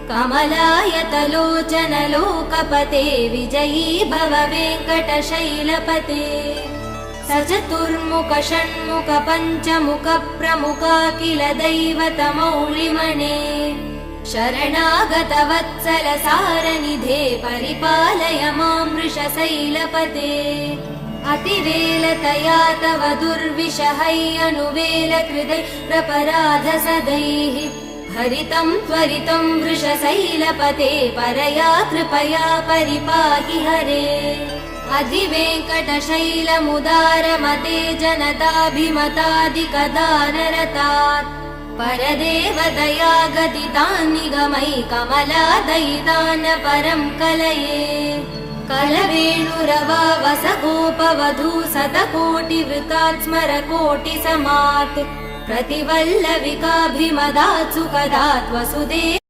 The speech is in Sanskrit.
कमलायतलोचन लोकपते विजयी भव वेङ्कटशैलपते सचतुर्मुख षण्मुख पञ्चमुख प्रमुखाखिल दैवतमौलिमणे शरणागत वत्सल सारनिधे परिपालय मां वृषशैलपते अतिवेलतया तव दुर्विषहै अनुवेल कृदै प्रपराध सदैः हरितं त्वरितं वृषशैलपते परया कृपया परिपाहि हरे अधिवेङ्कटशैलमुदारमते जनताभिमतादिकदानरतात् परदेवदया गदितान् निगमै कमलादयितान् परं कलये कलवेणुरवा वसगोपवधू शतकोटिवृतात् स्मरकोटिसमात् प्रतिवल्लविकाभिमदात् सुखदात् वसुदेव